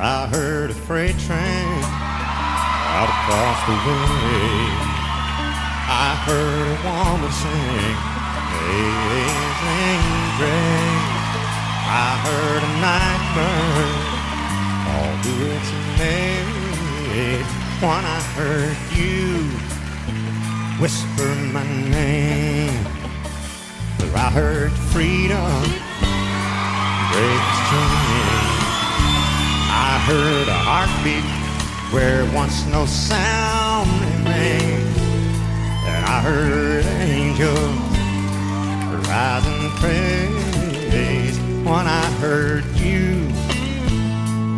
I heard a freight train out across the way. I heard a woman sing Amazing Grace. I heard a night bird all do its made when I heard you whisper my name. But I heard freedom break its chain. I heard a heartbeat where once no sound remained. And I heard angels rise and praise when I heard you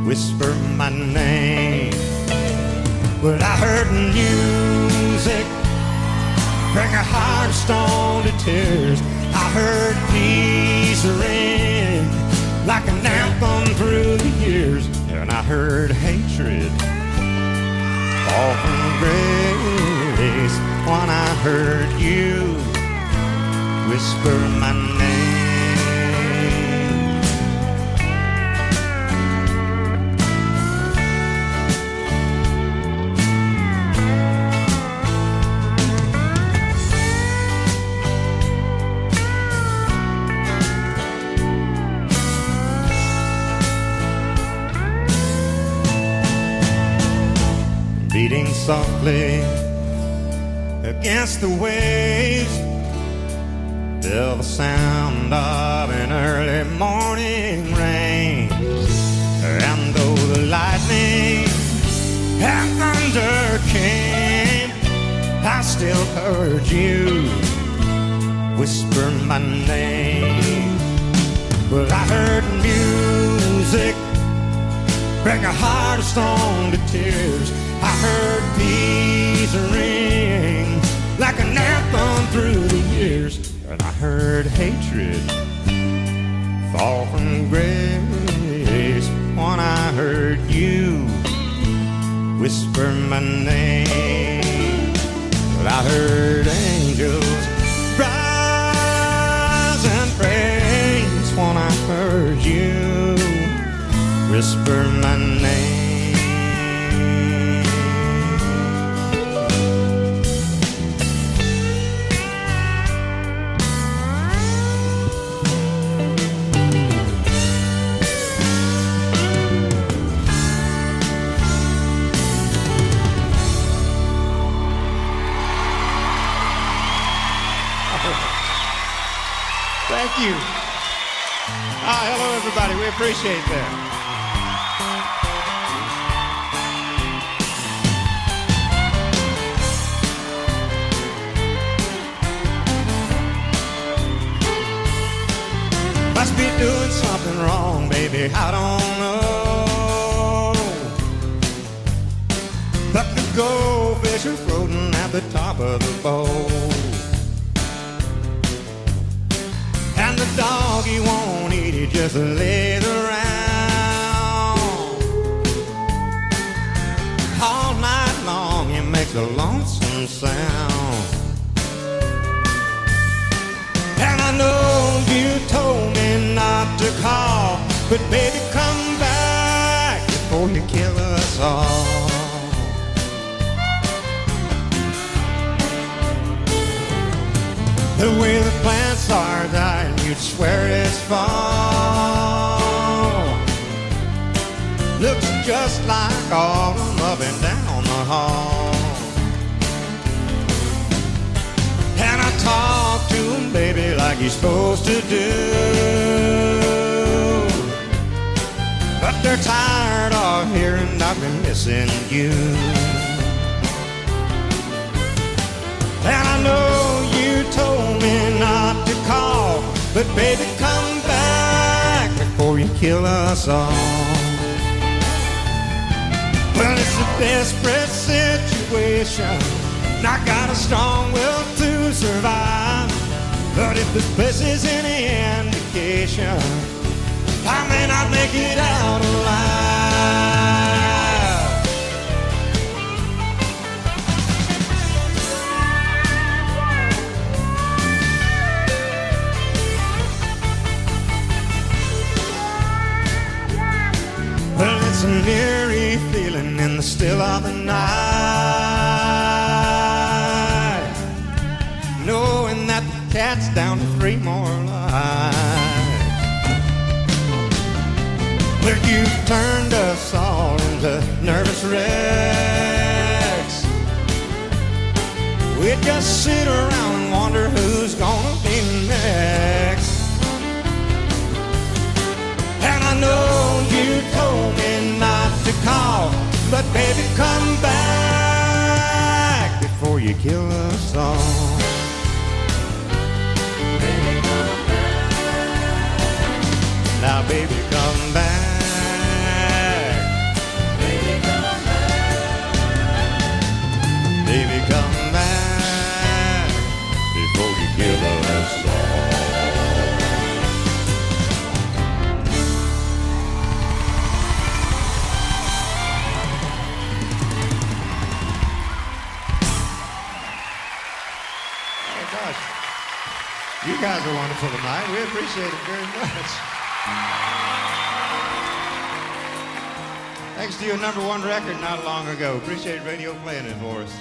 whisper my name. But I heard music bring a heart of stone to tears. I heard peace ring like an anthem through the years. And I heard hatred fall from grace when I heard you whisper my name. Beating softly against the waves, feel the sound of an early morning rain. And though the lightning and thunder came, I still heard you whisper my name. Well, I heard music bring a heart of stone to tears. I heard peace ring like an anthem through the years. And I heard hatred fall from grace when I heard you whisper my name. But I heard angels rise and praise when I heard you whisper my name. Thank you. Hello, everybody. We appreciate that. Must be doing something wrong, baby. I don't know. But the goldfish are floating at the top of the bowl. And the dog, he won't eat, he just lays around. All night long, he makes a lonesome sound. And I know you told me not to call, but baby, come back before you kill us all. The way the plants are dying, you'd swear it's fall. Looks just like autumn up and down the hall. And I talk to them, baby, like you're supposed to do. But they're tired of hearing I've been missing you. And I know you told me not to call, but baby, come back before you kill us all. Well, it's a desperate situation, and I got a strong will to survive. But if this place is any indication, I may not make it out alive. Well, it's an another night, knowing that the cat's down to 3 more lives. Well, you've turned us all into nervous wrecks. We just sit around and wonder who's gonna be next. And I know you told me not to call, but baby, come back before you kill us all. Baby, come back. Now, baby, come back. Baby, come back. Baby, come back before you kill us all. You guys are wonderful tonight. We appreciate it very much. Thanks to your #1 record not long ago. Appreciate radio playing it for us.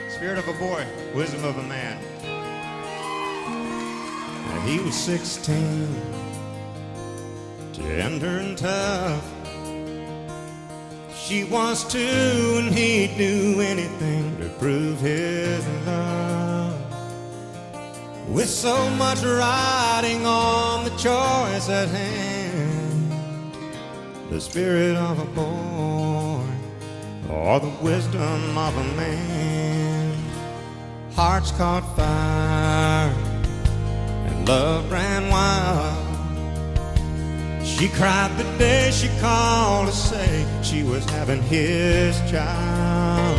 Spirit of a Boy, Wisdom of a Man. Now, he was 16, tender and tough. She was 2, and he'd do anything to prove his love. With so much riding on the choice at hand, the spirit of a boy or the wisdom of a man. Hearts caught fire and love ran wild. She cried the day she called to say she was having his child.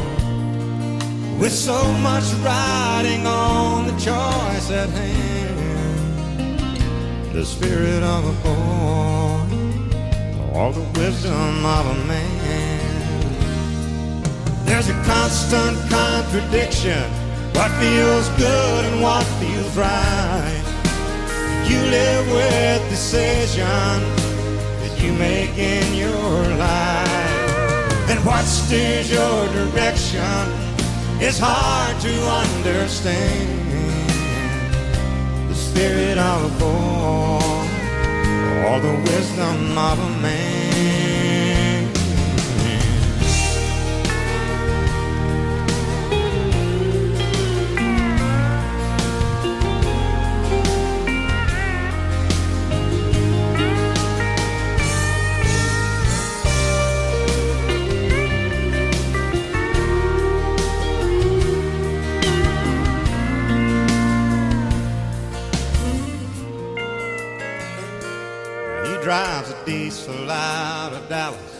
With so much riding on the choice at hand, the spirit of a boy or the wisdom of a man. There's a constant contradiction, what feels good and what feels right. You live with decision that you make in your life, and what steers your direction it's hard to understand. The spirit of a boy or the wisdom of a man. Drives a diesel out of Dallas,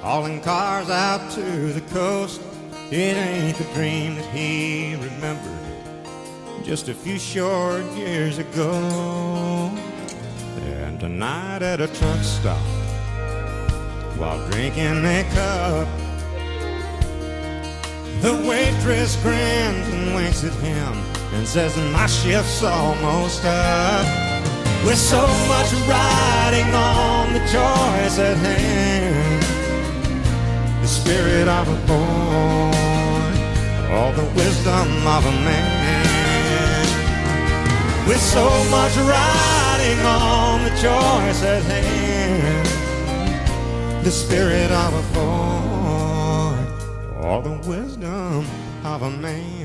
hauling cars out to the coast. It ain't the dream that he remembered just a few short years ago. And tonight at a truck stop, while drinking a cup, the waitress grins and winks at him and says, my shift's almost up. With so much riding on the choice at hand, the spirit of a boy or the wisdom of a man. With so much riding on the choice at hand, the spirit of a boy or the wisdom of a man.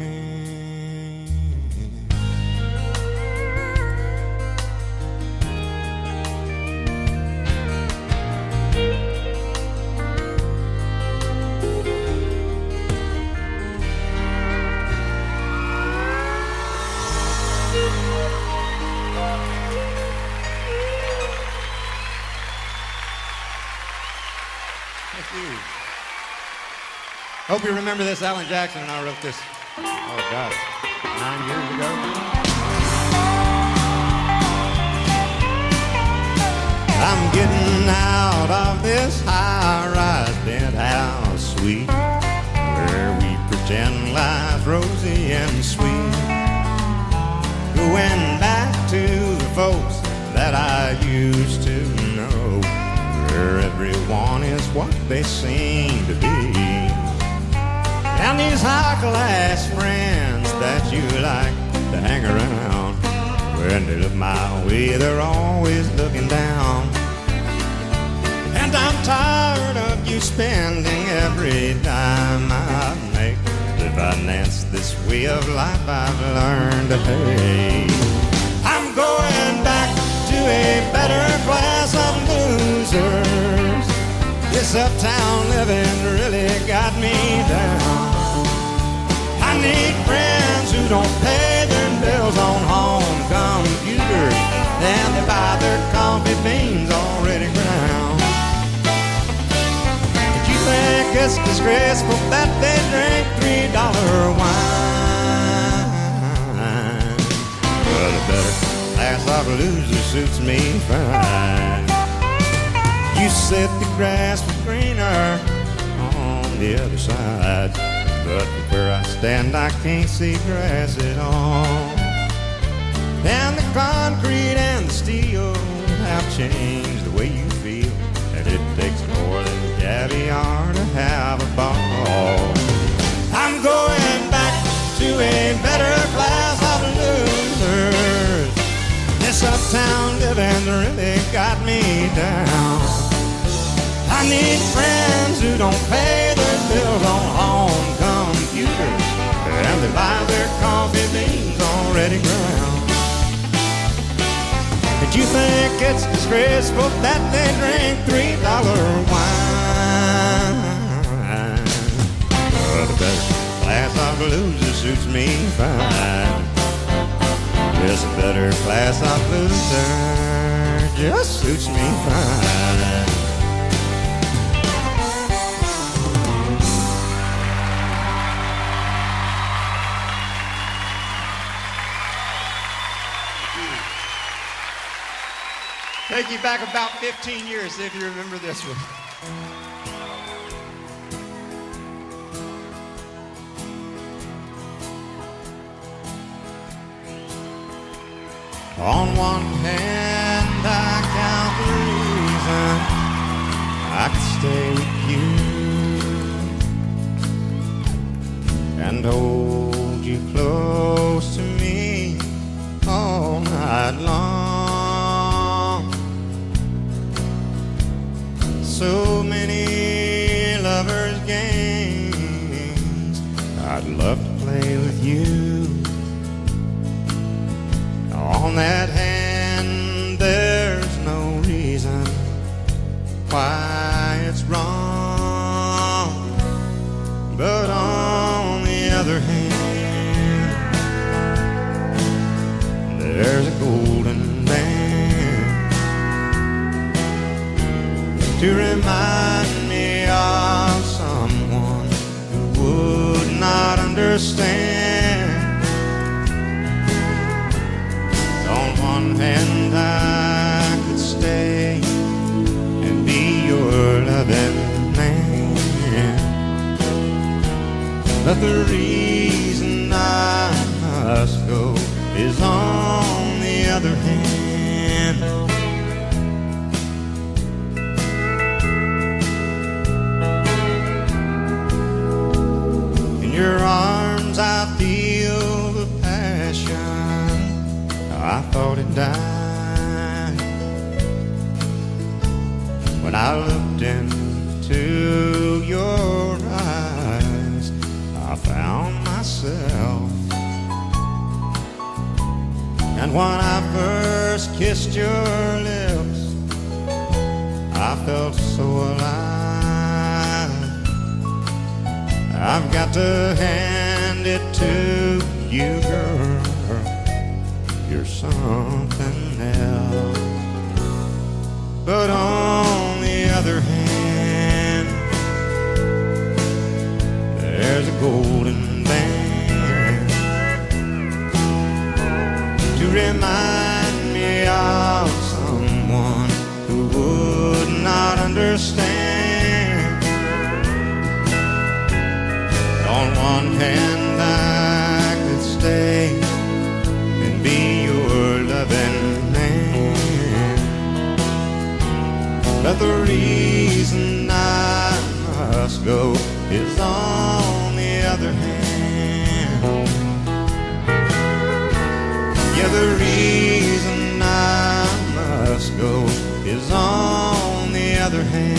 Hope you remember this. Alan Jackson and I wrote this, oh God, 9 years ago. I'm getting out of this high-rise penthouse suite where we pretend life's rosy and sweet. Going back to the folks that I used to know, where everyone is what they seem to be. and these high-class friends that you like to hang around. When they look my way, they're always looking down. And I'm tired of you spending every dime I make to finance this way of life I've learned to hate. I'm going back to a better class of losers. This uptown living really got me down. I need friends who don't pay their bills on home computers, and they buy their coffee beans already ground. But you think it's disgraceful that they drink $3 wine? Well, the better class of loser suits me fine. You said the grass was greener on the other side, but from where I stand I can't see grass at all. And the concrete and the steel have changed the way you feel, and it takes more than caviar to have a ball. I'm going back to a better class of losers. This uptown living really got me down. I need friends who don't pay their bills on home computers, and they buy their coffee beans already ground. Did you think it's disgraceful that they drink $3 wine? Well, the best class of losers suits me fine. Yes, a better class of losers just suits me fine. Take you back about 15 years if you remember this one. On one hand, I count the reason I could stay with you and hold you close to me all night long. So many lovers' games I'd love to play with you. On that hand, there's no reason why it's wrong. But on the other hand, there's a golden band to remind me of someone who would not understand. On one hand, I could stay and be your loving man, but the reason I must go is on the other hand. In your arms I feel the passion I thought it died. When I looked into your eyes, I found myself. And when I first kissed your lips, I felt so alive. I've got to hand it to you, girl. You're something else. But on the other hand, there's a golden band to remind me of someone who would not understand. On one hand, I could stay and be your loving man, but the reason I must go is on the other hand. Yeah, the reason I must go is on the other hand.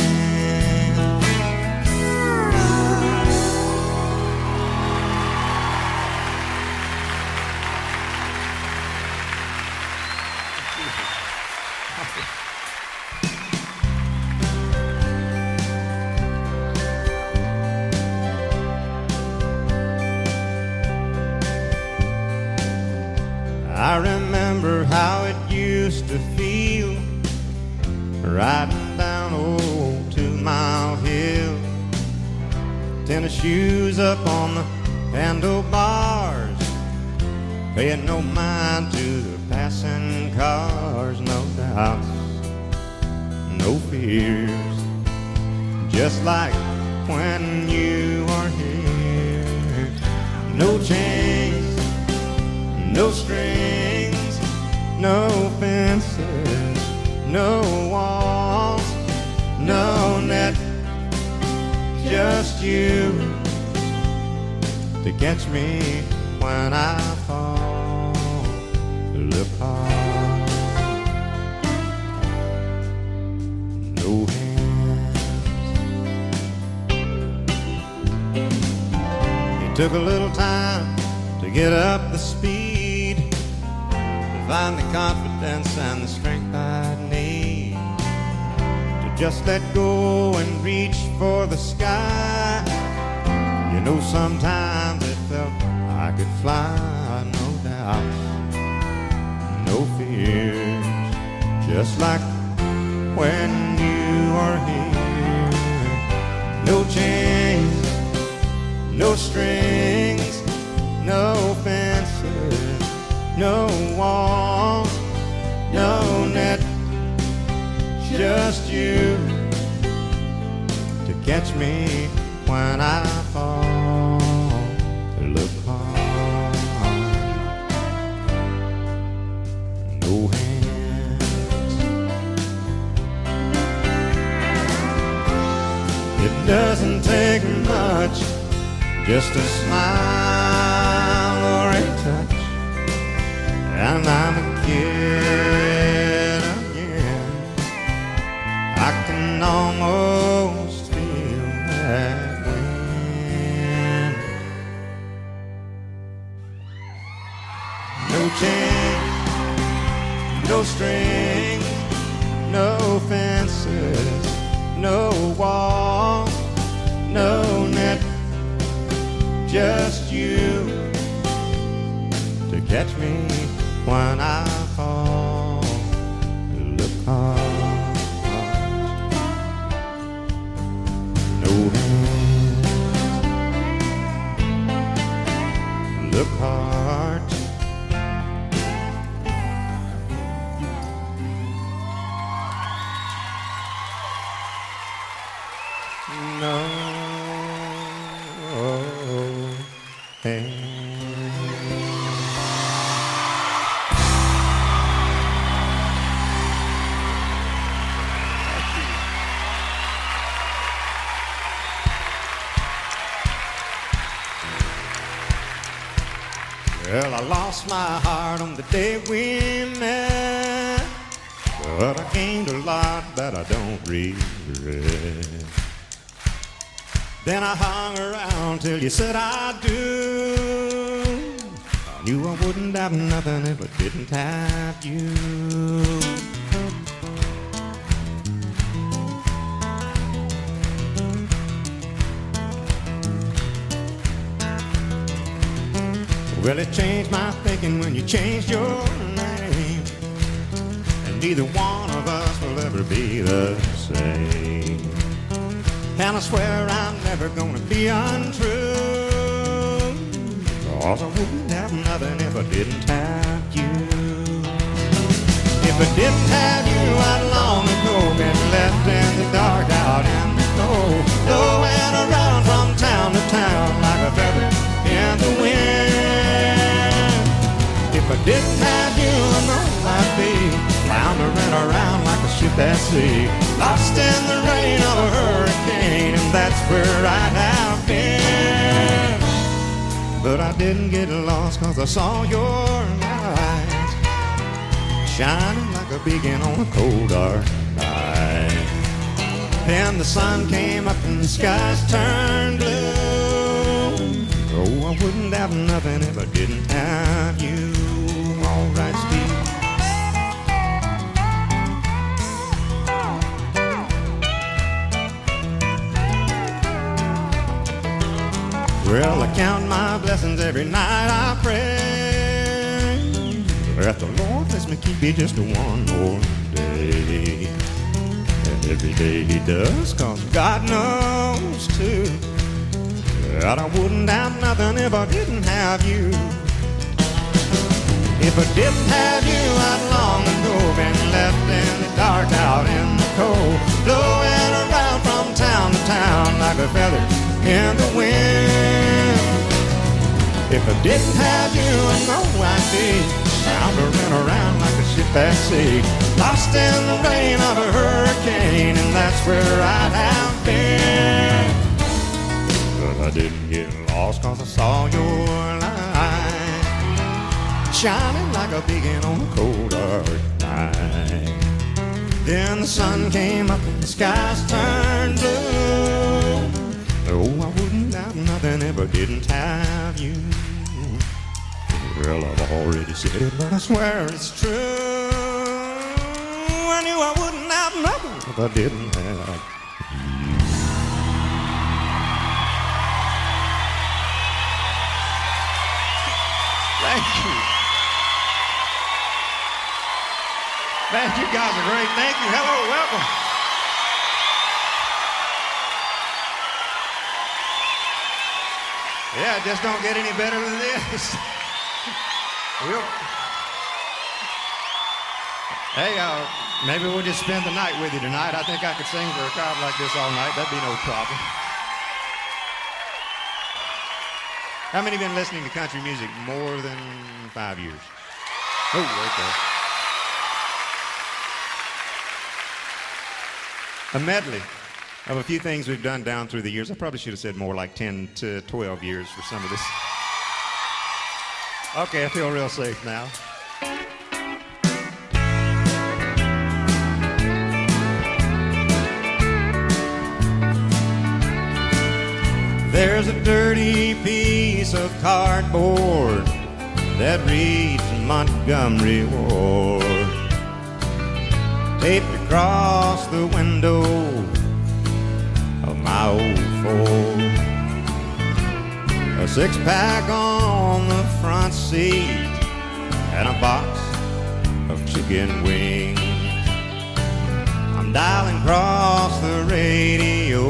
I remember how it used to feel riding down old 2 Mile Hill, tennis shoes up on the handlebars, paying no mind to the passing cars. No doubts, no fears, just like when you are here. No chains, no strings, no fences, no walls, no net, just you to catch me when I fall apart. No hands. It took a little time to get up the speed, to find the confidence and the strength I'd need to just let go and reach for the sky. You know, sometimes it felt I could fly. No doubts, no fears, just like when you are here. No chains, no strings, no fences, no walls, no net, just you to catch me when I fall apart. No hands. It doesn't take much, just a smile or a touch, and I'm a kid again. I can almost feel that wind. No chains, no strings, no fences, no walls, no net, just you to catch me when I fall apart. No hands, look hard. No hands. Well, I lost my heart on the day we met, but I gained a lot that I don't regret. Then I hung around till you said I do. I knew I wouldn't have nothing if I didn't have you. Well, it changed my thinking when you changed your name, and neither one of us will ever be the same. And I swear I'm never gonna be untrue, 'cause I wouldn't have nothing if I didn't have you. If I didn't have you, I'd long ago been left in the dark, out in the cold, blowing around from town to town like a feather in the wind. If I didn't have you, I know I'd be floundering around like a ship at sea, lost in the rain of a hurricane, and that's where I'd have been. But I didn't get lost 'cause I saw your light shining like a beacon on a cold dark night. Then the sun came up and the skies turned blue. Oh, I wouldn't have nothing if I didn't have you. All right, Steve. Well, I count my blessings every night I pray that the Lord lets me keep you just one more day. And every day He does, 'cause God knows too that I wouldn't have nothing if I didn't have you. If I didn't have you, I'd long ago been left in the dark out in the cold, blowing around from town to town like a feather in the wind. If I didn't have you, I know I'd be floundering around like a ship at sea, lost in the rain of a hurricane, and that's where I'd have been. But I didn't get lost 'cause I saw your light shining like a beacon on a cold dark night. Then the sun came up and the skies turned blue. Oh, I wouldn't have nothing if I didn't have you. Well, I've already said it, but I swear it's true. I knew I wouldn't have nothing if I didn't have you. Thank you. Man, you guys are great. Thank you. Hello, welcome. Yeah, it just don't get any better than this. Hey, maybe we'll just spend the night with you tonight. I think I could sing for a crowd like this all night. That'd be no problem. How many have been listening to country music more than 5 years? Oh, okay. A medley of a few things we've done down through the years. I probably should have said more like 10 to 12 years for some of this. Okay, I feel real safe now. There's a dirty piece of cardboard that reads Montgomery Ward, taped across the window of my old Ford. A six-pack on the front seat and a box of chicken wings. I'm dialing across the radio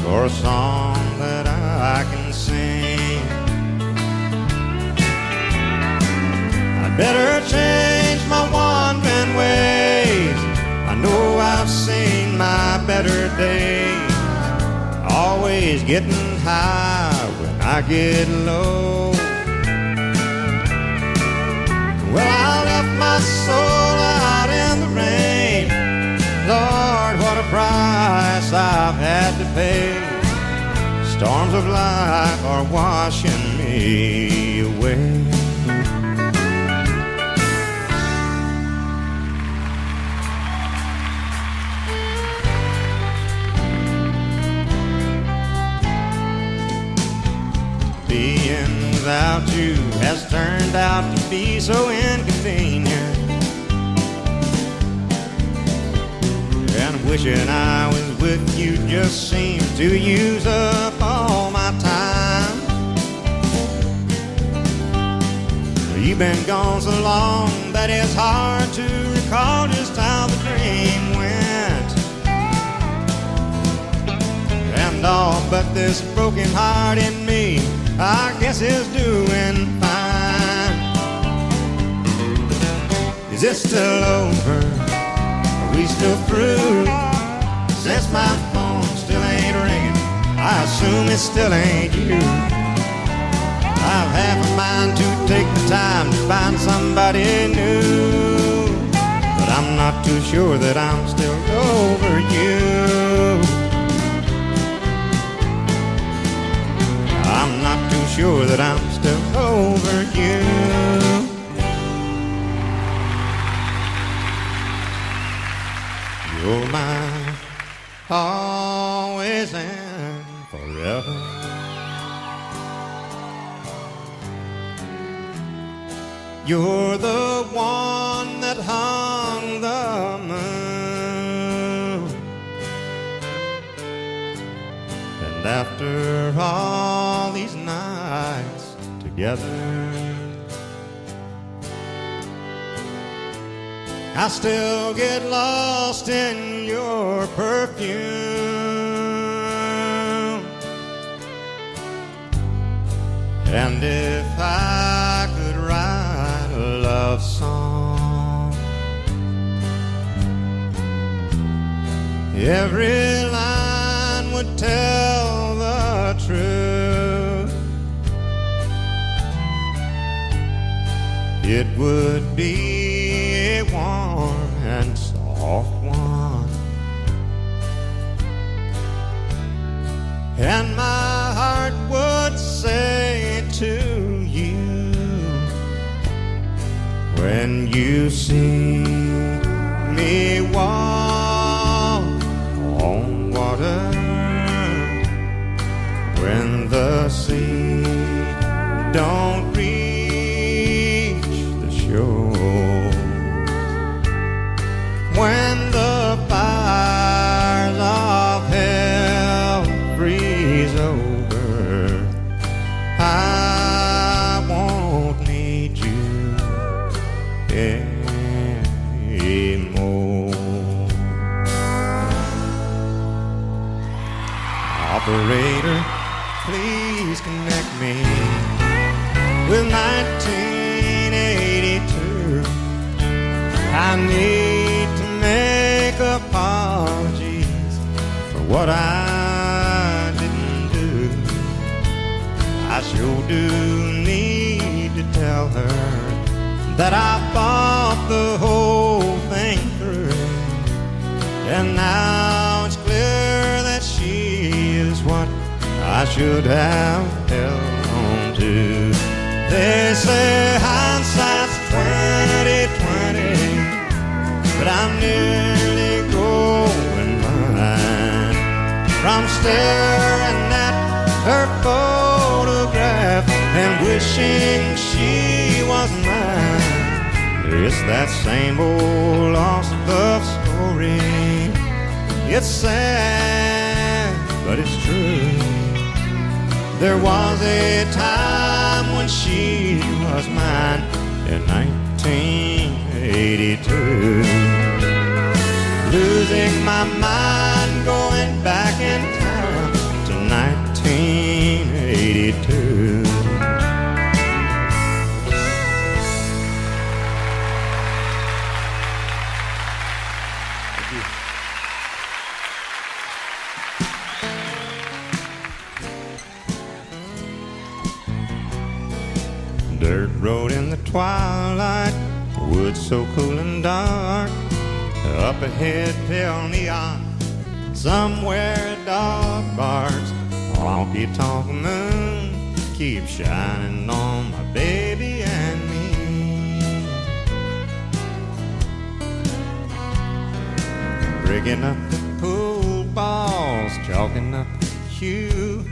for a song that I can sing. I'd better change my wandering ways. I know I've seen my better days, always getting high when I get low. Well, I left my soul out in the rain. Lord, what a price I've had to pay. Storms of life are washing me away. Being without you has turned out to be so inconvenient, and wishing I was with you just seems to use up all my time. You've been gone so long that it's hard to recall just how the dream went. And all but this broken heart in me, I guess is doing fine. Is it still over? Are we still through? Since my phone still ain't ringing, I assume it still ain't you. I've half a mind to take the time to find somebody new, but I'm not too sure that I'm still over you. I'm not too sure that I'm still over you. You're mine always and forever. You're the one that hung the moon, and after all these nights together, I still get lost in your perfume. And if I could write a love song, every line would tell the truth. It would be a warm and soft one, and my heart would say to you, when you see me walk on water, when the sea don't reach the shore, when the fires of hell freeze over, I won't need you anymore. Operator, please connect me with 1982. I need to make apologies for what I didn't do. I sure do need to tell her that I thought the whole thing through, and now it's clear that she is what I should have held on to. They say hindsight's 20/20, but I'm nearly going blind from staring at her photograph and wishing she was mine. It's that same old lost love story. It's sad, but it's true. There was a time when she was mine in 1982. Losing my mind, going back in time to 1982. Dirt road in the twilight, woods so cool and dark. Up ahead, pale neon, somewhere a dog barks. Honky-tonk moon keeps shining on my baby and me. Rigging up the pool balls, chalking up the cue,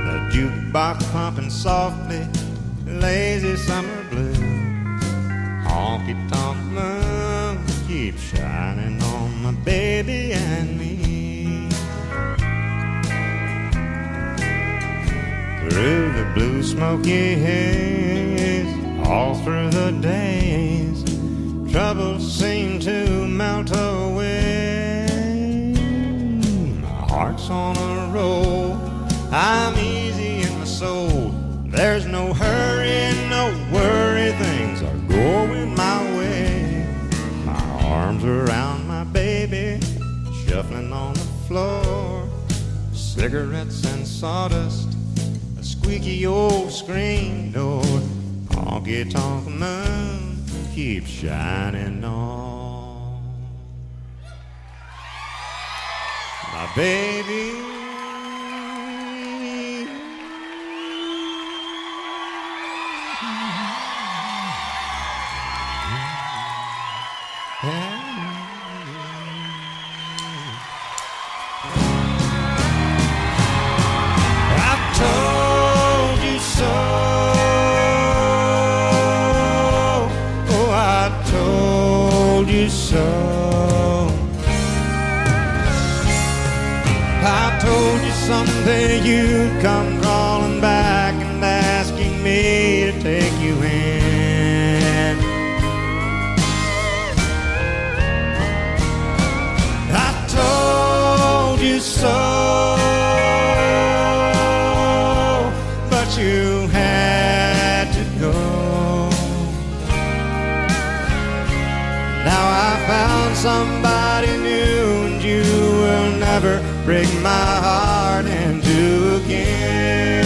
the jukebox pumping softly, lazy summer blue. Honky-tonk moon keeps shining on my baby and me. Through the blue smoky haze, all through the days, troubles seem to melt away. My heart's on a roll, I'm easy in my soul. There's no hurry, no worry, things are going my way. My arms around my baby, shuffling on the floor. Cigarettes and sawdust, a squeaky old screen door. Honky-tonk moon keeps shining on my baby someday you'd come crawling back and asking me to take you in. I told you so, but you had to go. Now I found somebody new, and you will never break my heart in two again.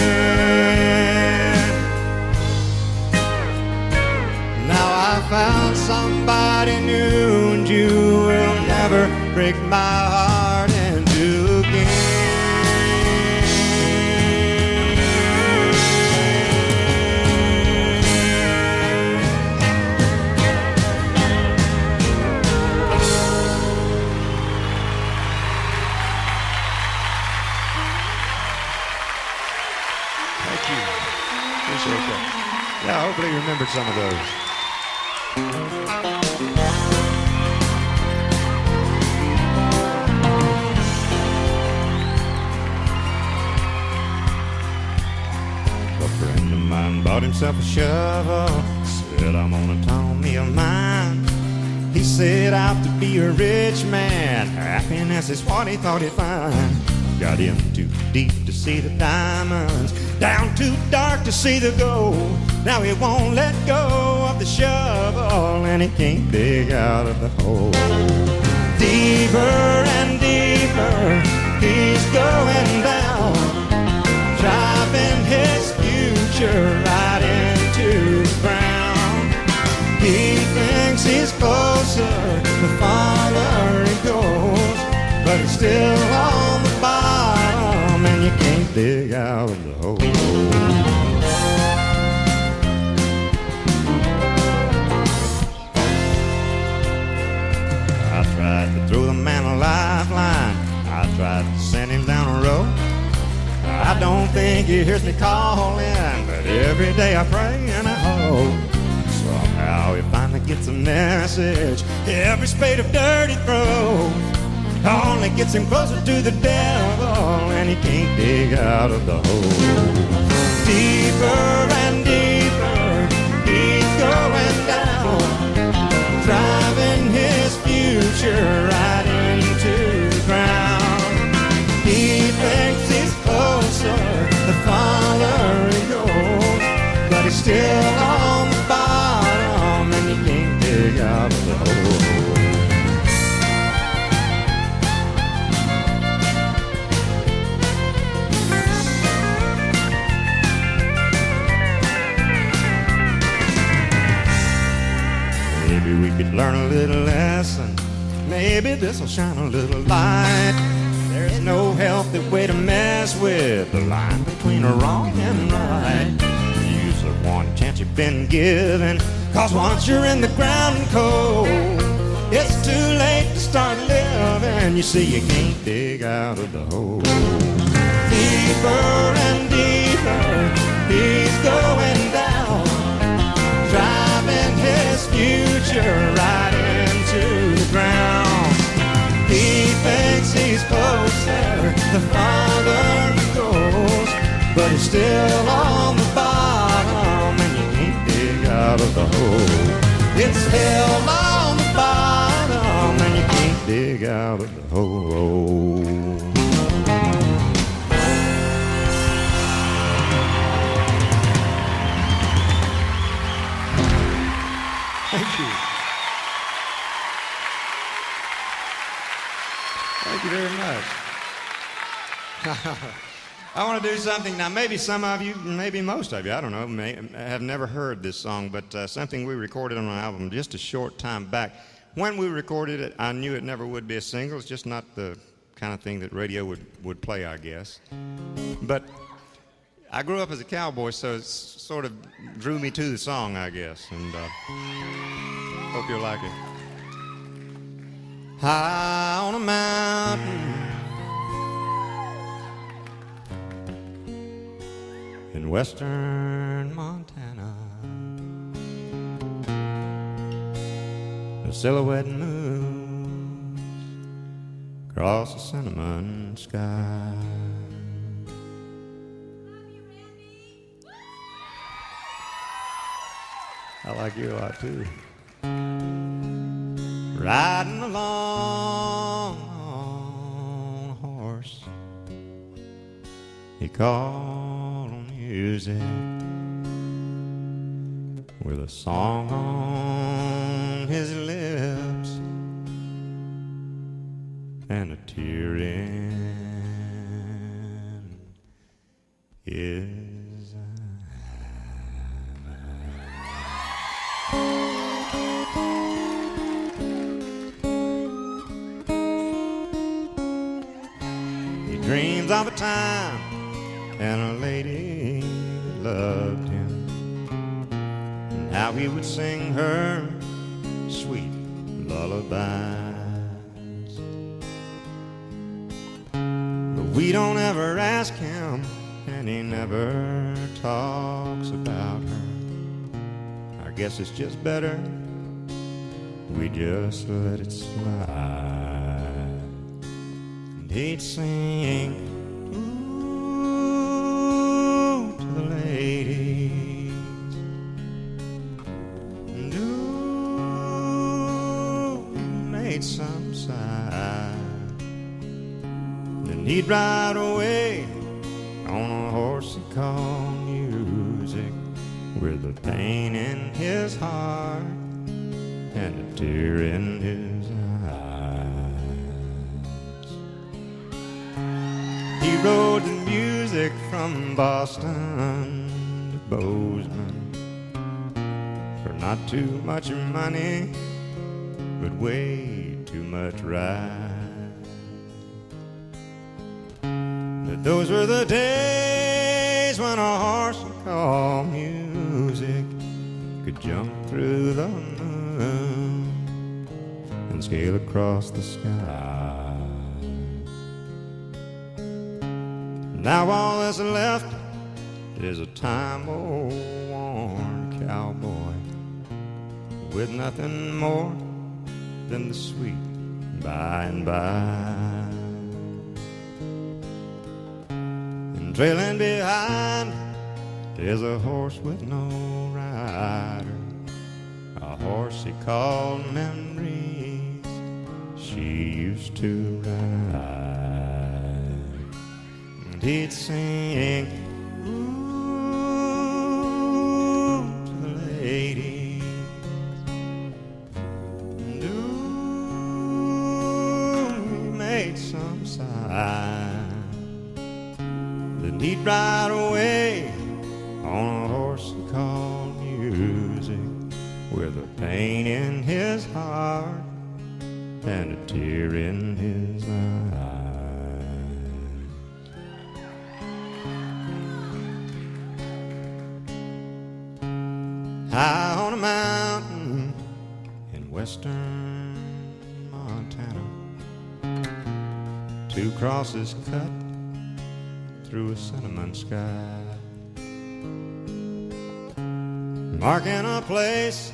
Now I found somebody new, and you will never break my heart in two again. Yeah, hopefully you remembered some of those. A friend of mine bought himself a shovel, said, I'm gonna tone me a mine. He set out to be a rich man, happiness is what he thought he'd find. Got in too deep to see the diamonds, down too dark to see the gold. Now he won't let go of the shovel, and he can't dig out of the hole. Deeper and deeper he's going down, driving his future right into the ground. He thinks he's closer the farther he goes, but he's still on the bottom, and you can't dig out of the hole. I tried to throw the man a lifeline, I tried to send him down a road. I don't think he hears me calling, but every day I pray and I hope somehow he finally gets a message. Every spade of dirt he throws only gets him closer to the devil, and he can't dig out of the hole. Deeper and deeper he's going down, driving his future right into the ground. He thinks he's closer the farther he goes, but he's still on the bottom, and he can't dig out of the hole. Maybe we could learn a little lesson. Maybe this'll shine a little light. There's no healthy way to mess with the line between wrong and right. Use the one chance you've been given, 'cause once you're in the ground and cold, it's too late to start living. You see, you can't dig out of the hole. Deeper and deeper he's going down, driving his future right into the ground. He thinks he's closer the farther he goes, but he's still on the bottom, and you can't dig out of the hole. It's hell on the bottom, and you can't dig out of the hole. Thank you. Thank you very much. I want to do something now. Maybe some of you, maybe most of you, I don't know, have never heard this song, but something we recorded on an album just a short time back. When we recorded it, I knew it never would be a single. It's just not the kind of thing that radio would play, I guess. But I grew up as a cowboy, so it sort of drew me to the song, I guess, and hope you'll like it. High on a mountain in western Montana, the silhouette moves across the cinnamon sky. I like you a lot too. Riding along on a horse, he called on music with a song on his lips and a tear in his eye. He dreams of a time and a lady that loved him, and how he would sing her sweet lullabies. But we don't ever ask him, and he never talks about her. I guess it's just better we just let it slide. And he'd sing ooh to the ladies, and ooh made some sigh. Then he'd ride away on a horse he called music, with a pain in his heart and a tear in his eyes. He rode the music from Boston to Bozeman for not too much money, but way too much ride. But those were the days when a horse called music could jump through the moon and scale across the sky. Now all that's left is a time-old worn cowboy with nothing more than the sweet by and by. And trailing behind is a horse with no rider, a horse he called Memories she used to ride. And he'd sing ooh to the ladies, and ooh he made some sigh. Then he'd ride away on a horse he called music, with a pain in his heart and a tear in his eye. High on a mountain in western Montana, two crosses cut through a cinnamon sky, marking a place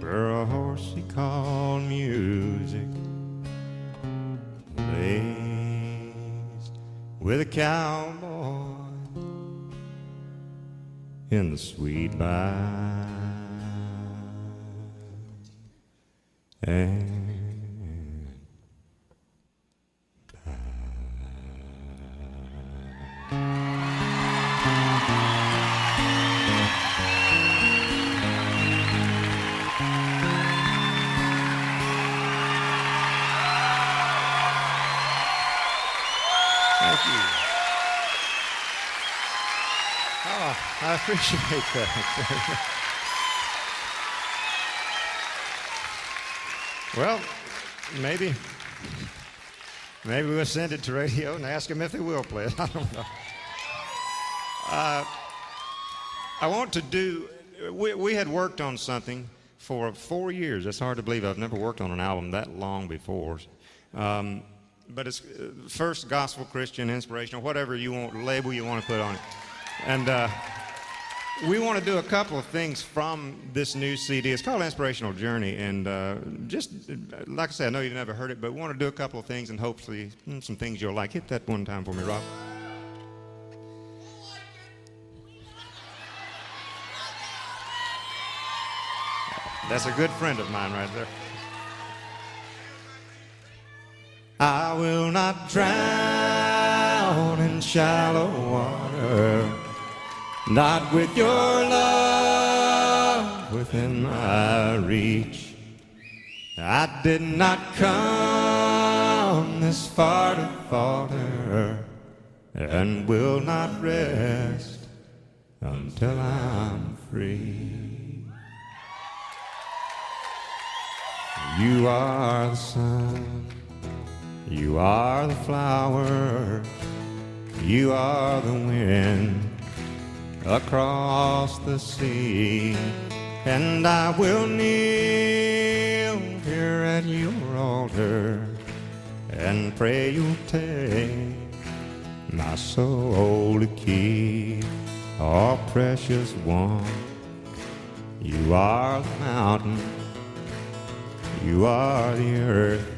where a horse he called music lays with a cowboy in the sweet by and I appreciate that. Well, maybe we'll send it to radio and ask them if they will play it. I don't know. I want to do, we had worked on something for 4 years. It's hard to believe. I've never worked on an album that long before. But it's first gospel, Christian, inspirational, whatever you want, label you want to put on it. And we want to do a couple of things from this new CD. It's called Inspirational Journey, and just like I said, I know you've never heard it, but we want to do a couple of things and hopefully some things you'll like. Hit that one time for me, Rob. That's a good friend of mine right there. I will not drown in shallow water, not with your love within my reach. I did not come this far to falter, and will not rest until I'm free. You are the sun, you are the flower, you are the wind across the sea, and I will kneel here at your altar and pray you'll take my soul to keep. Oh, precious one, you are the mountain, you are the earth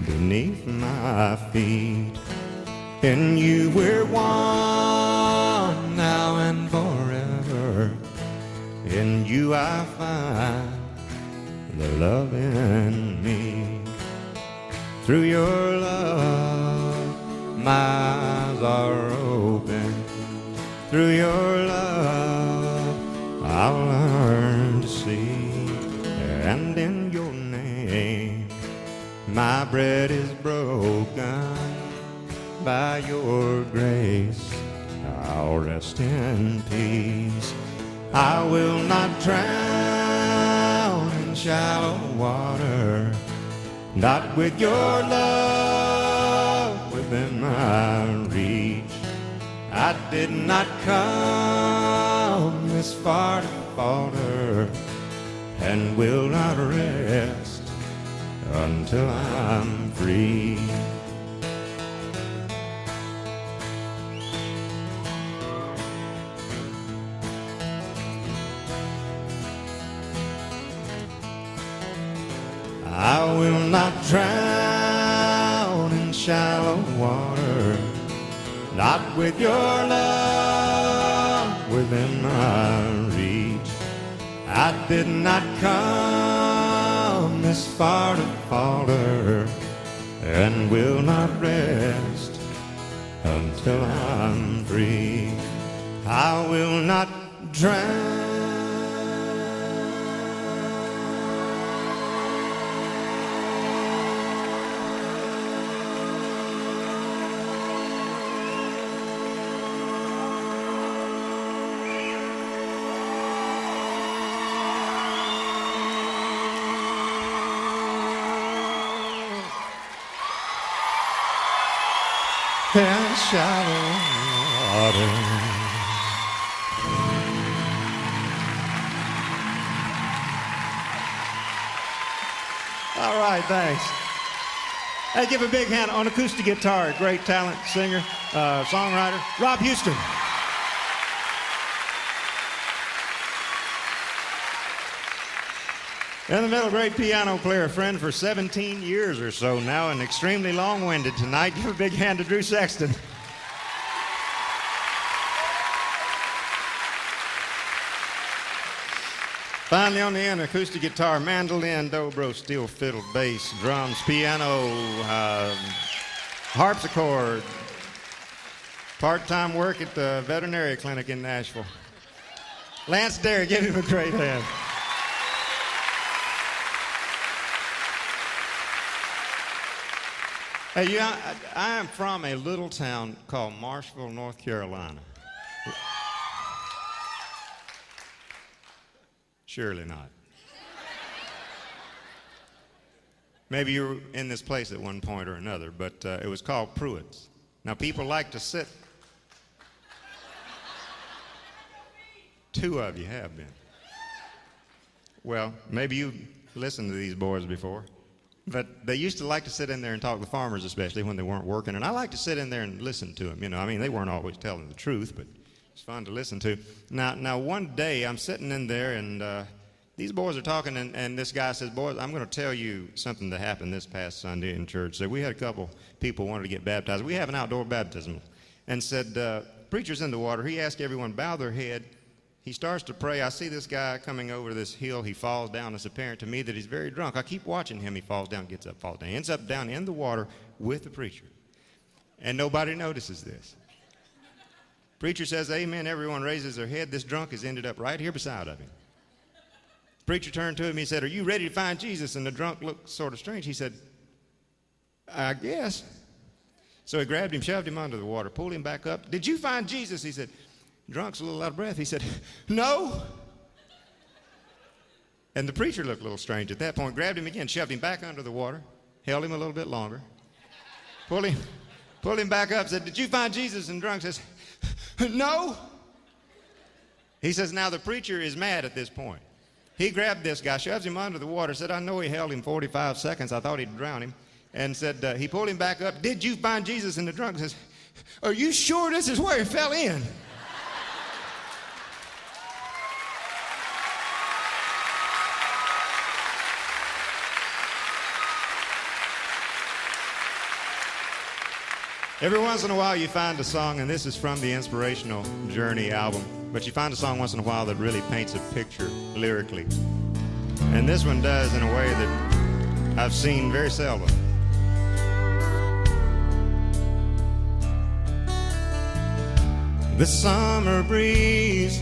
beneath my feet. In you we're one now and forever. In you I find the love in me. Through your love my eyes are open. Through your love I'll learn to see. And in your name my bread is broken. By your grace I'll rest in peace. I will not drown in shallow water, not with your love within my reach. I did not come this far to falter, and will not rest until I'm free. I will not drown in shallow water, not with your love within my reach. I did not come this far to falter, and will not rest until I'm free. I will not drown. And shallow water. All right, thanks. Hey, give a big hand on acoustic guitar. Great talent, singer, songwriter, Rob Houston. In the middle, great piano player, friend for 17 years or so now, and extremely long-winded tonight. Give a big hand to Drew Sexton. Finally on the end, acoustic guitar, mandolin, dobro, steel fiddle, bass, drums, piano, harpsichord, part-time work at the veterinary clinic in Nashville. Lance Derry, give him a great hand. Hey, I am from a little town called Marshville, North Carolina. Surely not. Maybe you were in this place at one point or another, but it was called Pruitt's. Now, people like to sit. Two of you have been. Well, maybe you listened to these boys before. But they used to like to sit in there and talk, the farmers especially, when they weren't working. And I like to sit in there and listen to them. You know, I mean, they weren't always telling the truth, but it's fun to listen to. Now one day I'm sitting in there, and these boys are talking, and this guy says, boys, I'm going to tell you something that happened this past Sunday in church. So we had a couple people wanted to get baptized. We have an outdoor baptism. And said, preacher's in the water. He asked everyone bow their head he starts to pray. I see this guy coming over this hill. He falls down. It's apparent to me that he's very drunk. I keep watching him. He falls down, gets up, falls down. He ends up down in the water with the preacher. And nobody notices this. Preacher says, amen. Everyone raises their head. This drunk has ended up right here beside of him. Preacher turned to him. He said, are you ready to find Jesus? And the drunk looked sort of strange. He said, I guess. So he grabbed him, shoved him under the water, pulled him back up. Did you find Jesus? He said, drunk's a little out of breath. He said, no. And the preacher looked a little strange at that point, grabbed him again, shoved him back under the water, held him a little bit longer, pulled him back up, said, did you find Jesus? And the drunk says, no. He says, now the preacher is mad at this point. He grabbed this guy, shoves him under the water, said, I know he held him 45 seconds. I thought he'd drown him. And said, he pulled him back up. Did you find Jesus? And the drunk says, are you sure this is where he fell in? Every once in a while you find a song, and this is from the Inspirational Journey album, but you find a song once in a while that really paints a picture lyrically. And this one does in a way that I've seen very seldom. The summer breeze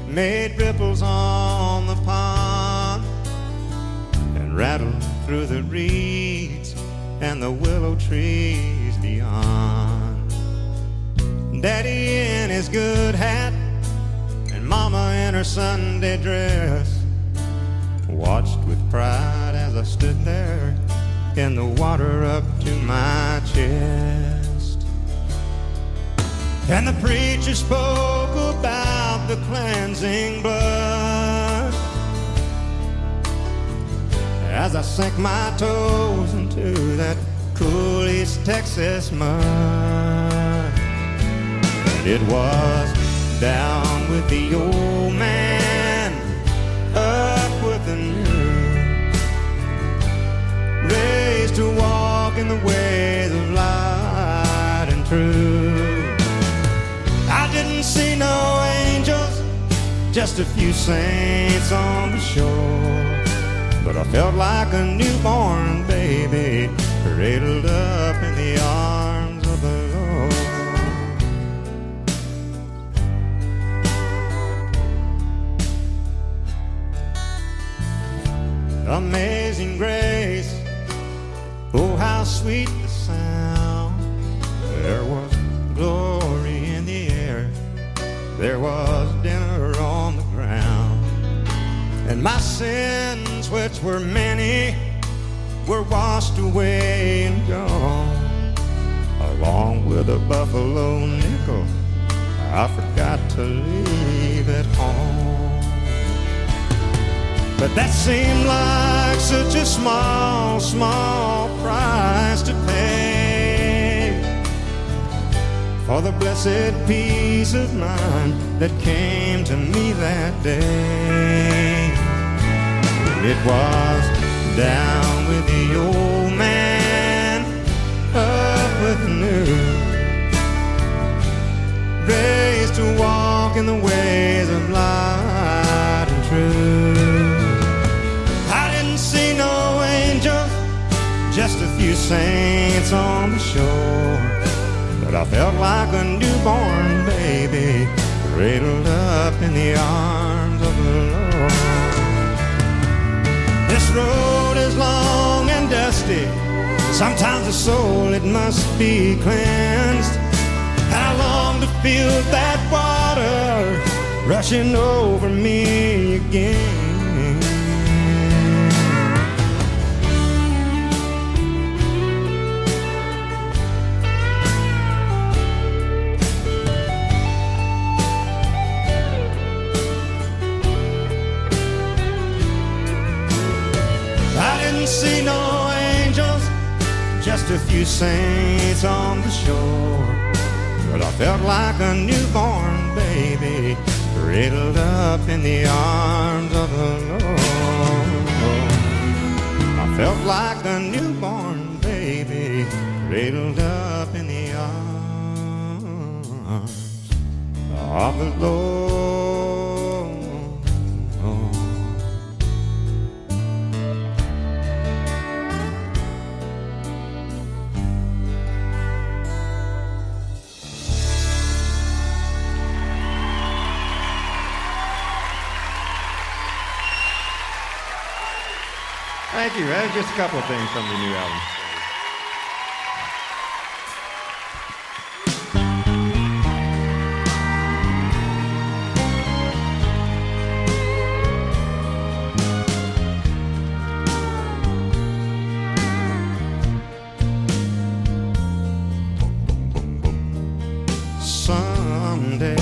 made ripples on the pond and rattled through the reeds and the willow trees beyond. Daddy in his good hat and Mama in her Sunday dress watched with pride as I stood there in the water up to my chest. And the preacher spoke about the cleansing blood as I sank my toes into that cool East Texas mud. And it was down with the old man, up with the new, raised to walk in the ways of light and truth. I didn't see no angels, just a few saints on the shore. But I felt like a newborn baby, cradled up in the arms of the Lord. Amazing grace, oh how sweet the sound. There was glory in the air, there was dinner on the ground, and my sins, which were many, were washed away and gone. Along with a buffalo nickel, I forgot to leave at home. But that seemed like such a small, small price to pay for the blessed peace of mind that came to me that day. It was down with the old man, up with the new, raised to walk in the ways of light and truth. I didn't see no angels, just a few saints on the shore. But I felt like a newborn baby, cradled up in the arms of the Lord. This road is long and dusty, sometimes the soul it must be cleansed. I long to feel that water rushing over me again. See no angels, just a few saints on the shore. But I felt like a newborn baby, cradled up in the arms of the Lord. I felt like a newborn baby, cradled up in the arms of the Lord. Thank you. That was just a couple of things from the new album. Someday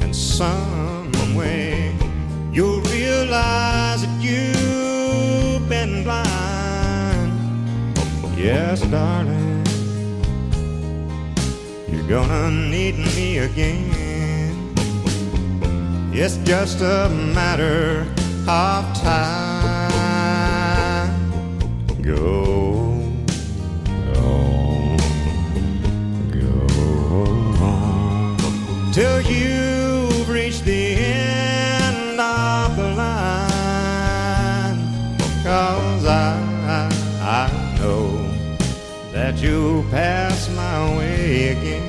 and some way you'll realize that you've been blind. Yes, darling, you're gonna need me again. It's just a matter of time. Go till you've reached the end of the line. 'Cause I know that you'll pass my way again.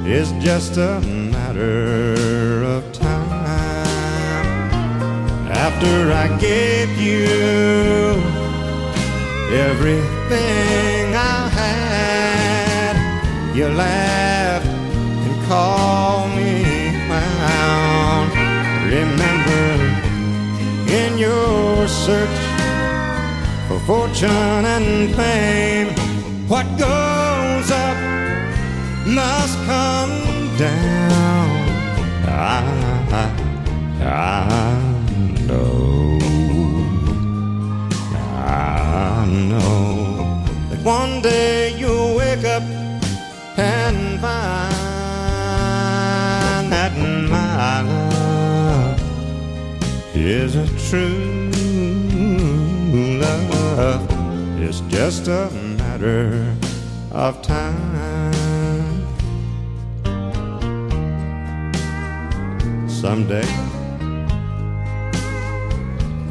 It's just a matter of time. After I gave you everything I had, you laughed, call me clown. Remember, in your search for fortune and fame, what goes up must come down. I know that one day you'll wake up and find that my love is a true love. It's just a matter of time. Someday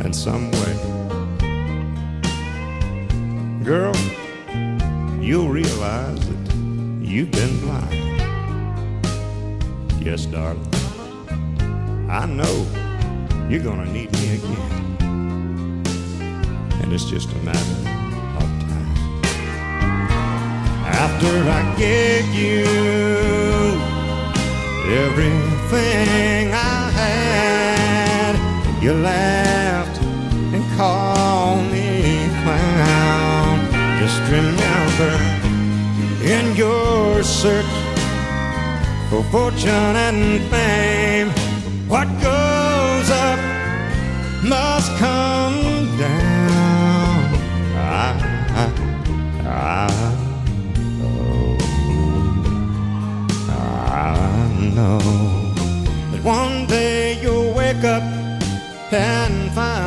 and some way, girl, you'll realize that you've been blind. Yes, darling, I know you're gonna need me again. And it's just a matter of time. After I gave you everything I had, you laughed and called me clown. Just remember, in your search for fortune and fame, what goes up must come down. I know that one day you'll wake up and find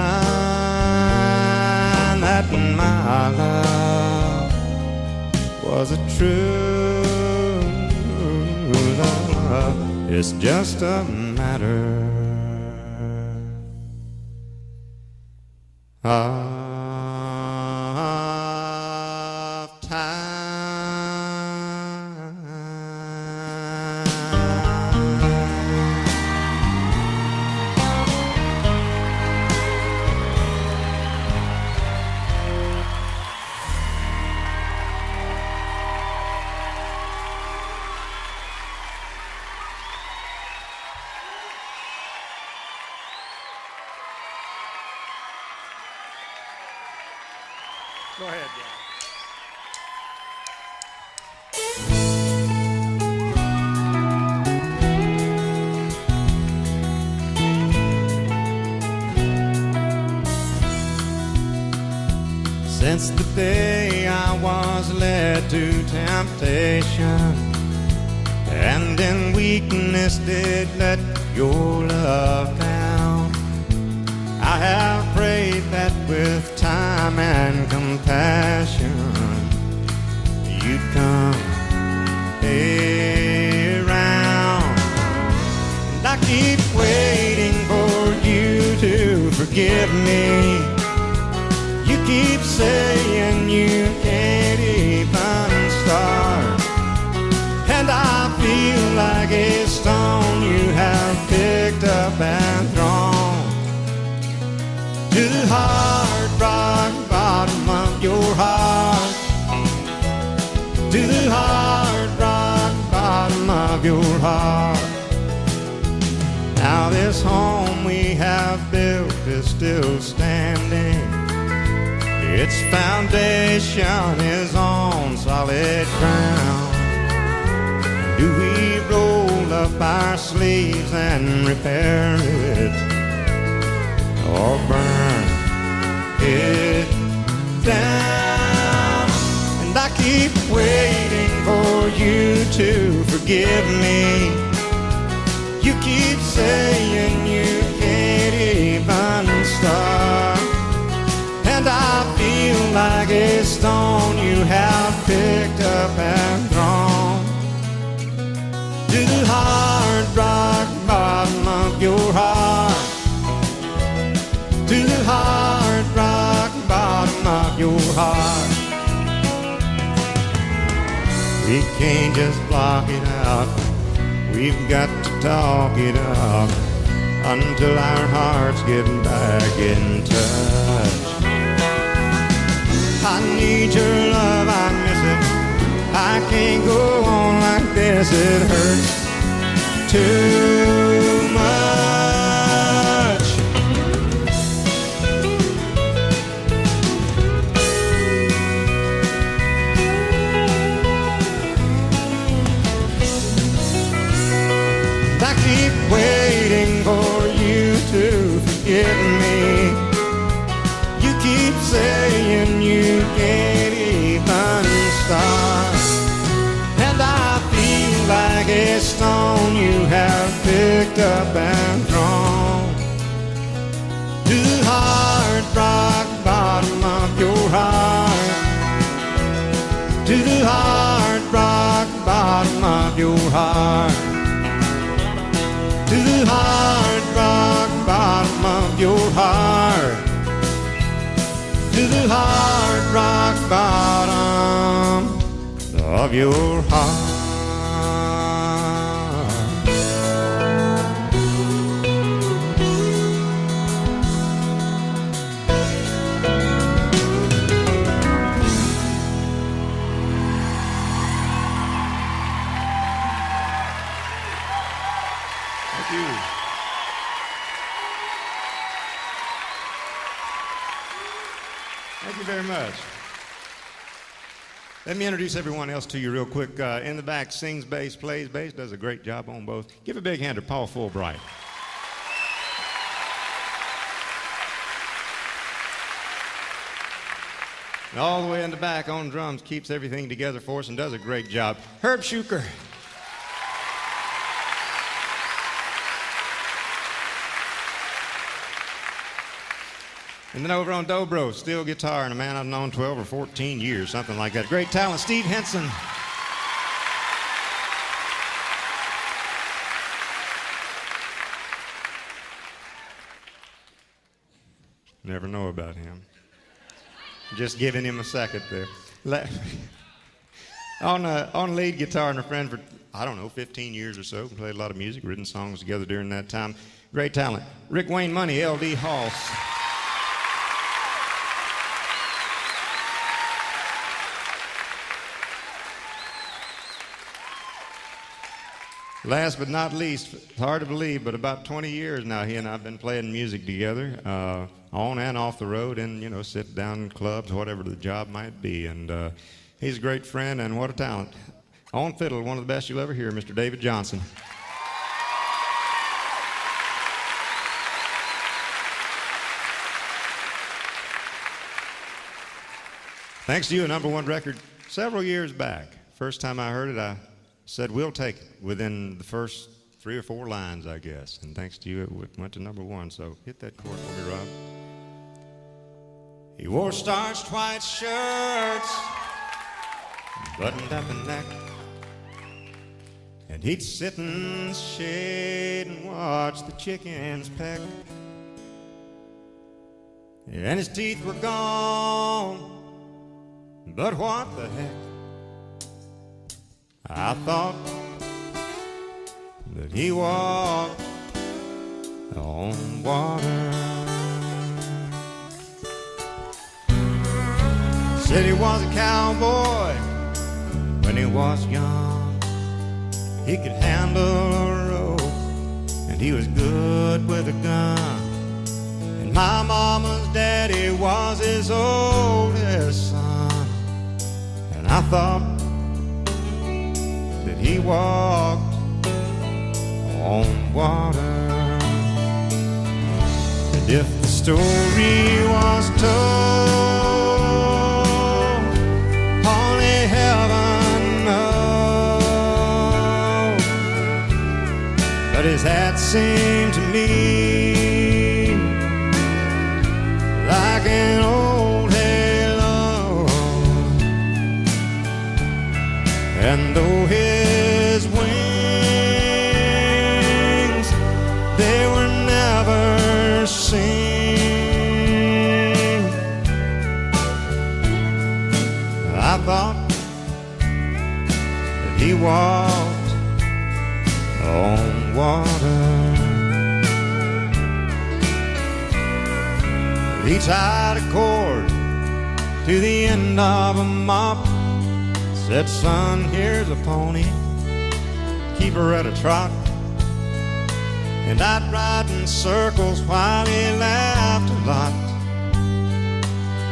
that my love was a true love. It's just a matter of time. Go ahead, John. Since the day I was led to temptation, and in weakness did let your love down, I have prayed that with time and compassion you'd come around. And I keep waiting for you to forgive me. You keep saying you can't even start, and I feel like a stone you have picked up and thrown. the hard rock bottom of your heart, to the hard rock bottom of your heart. Now this home we have built is still standing. Its foundation is on solid ground. Do we roll up our sleeves and repair it, or burn it down? And I keep waiting for you to forgive me. You keep saying you can't even start, and I feel like a stone you have picked up and thrown to the hard rock bottom of your heart, to the hard rock bottom of your heart. We can't just block it out, we've got to talk it out until our hearts get back in touch. I need your love, I miss it. I can't go on like this, it hurts too much. I keep waiting for you to forgive me. You keep saying you can't even start, and I feel like a stone you have picked up and thrown to the hard rock bottom of your heart, to the hard rock bottom of your heart, to the hard rock bottom of your heart, to the hard rock bottom of your heart. Thank you. Thank you very much. Let me introduce everyone else to you real quick. In the back, sings bass, plays bass, does a great job on both. Give a big hand to Paul Fulbright. And all the way in the back on drums, keeps everything together for us and does a great job. Herb Schuker. And then over on dobro, steel guitar, and a man I've known 12 or 14 years, something like that. Great talent, Steve Henson. Never know about him. Just giving him a second there. On lead guitar, and a friend for, I don't know, 15 years or so. Played a lot of music, written songs together during that time. Great talent. Rick Wayne Money, L.D. Halls. Last but not least, it's hard to believe, but about 20 years now, he and I have been playing music together, on and off the road, and, you know, sit down in clubs, whatever the job might be. And he's a great friend, and what a talent. On fiddle, one of the best you'll ever hear, Mr. David Johnson. Thanks to you, a #1 record several years back. First time I heard it, I said, we'll take it within the first 3 or 4 lines, I guess. And thanks to you, it went to #1. So hit that chord for me, Rob. He wore starched white shirts, buttoned up and neck, and he'd sit in the shade and watch the chickens peck. And his teeth were gone, but what the heck? I thought that he walked on water. Said he was a cowboy when he was young. He could handle a rope and he was good with a gun. And my mama's daddy was his oldest son. And I thought that he walked on water. And if the story was told, only heaven knows. But his hat seemed to me like an old halo. And though his wings, they were never seen, I thought that he walked on water. He tied a cord to the end of a mop. Said, son, here's a pony, keep her at a trot. And I'd ride in circles while he laughed a lot.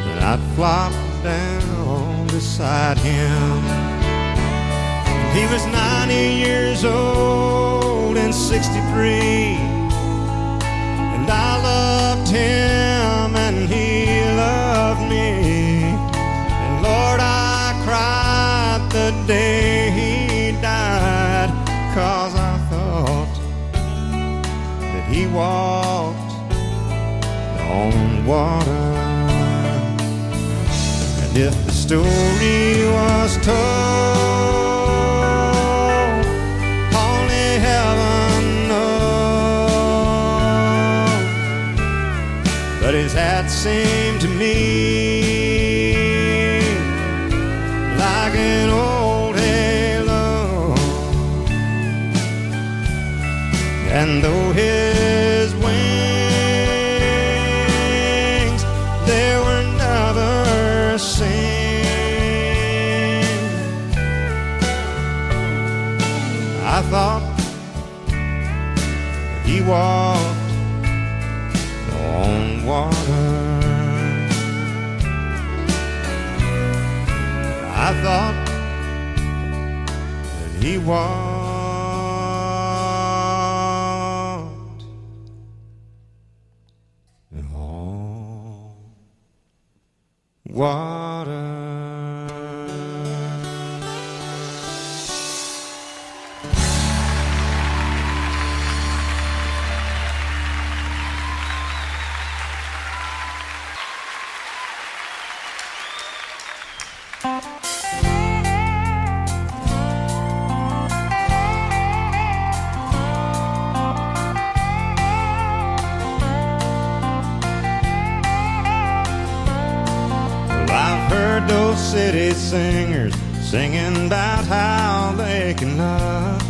Then I'd flop down beside him. He was 90 years old and 63, and I loved him and he loved me. And Lord, I cried the day he died, 'cause I thought that he walked on water. And if the story was told, only heaven knows. But his hat seemed to me like an old halo. And though his wings, they were never seen, I thought that he walked on water. I thought that he walked on water. Those city singers singing about how they can love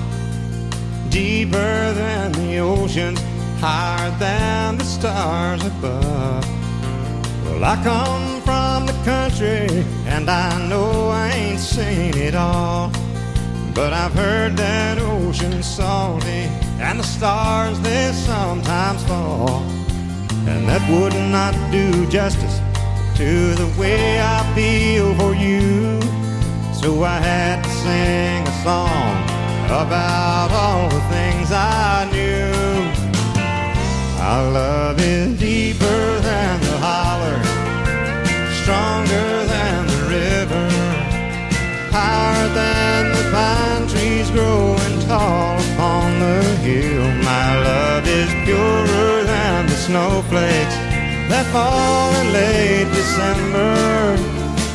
deeper than the oceans, higher than the stars above. Well, I come from the country and I know I ain't seen it all, but I've heard that ocean's salty and the stars they sometimes fall, and that would not do justice to the way I feel for you. So I had to sing a song about all the things I knew. Our love is deeper than the holler, stronger than the river, higher than the pine trees growing tall upon the hill. My love is purer than the snowflakes that fall in late December,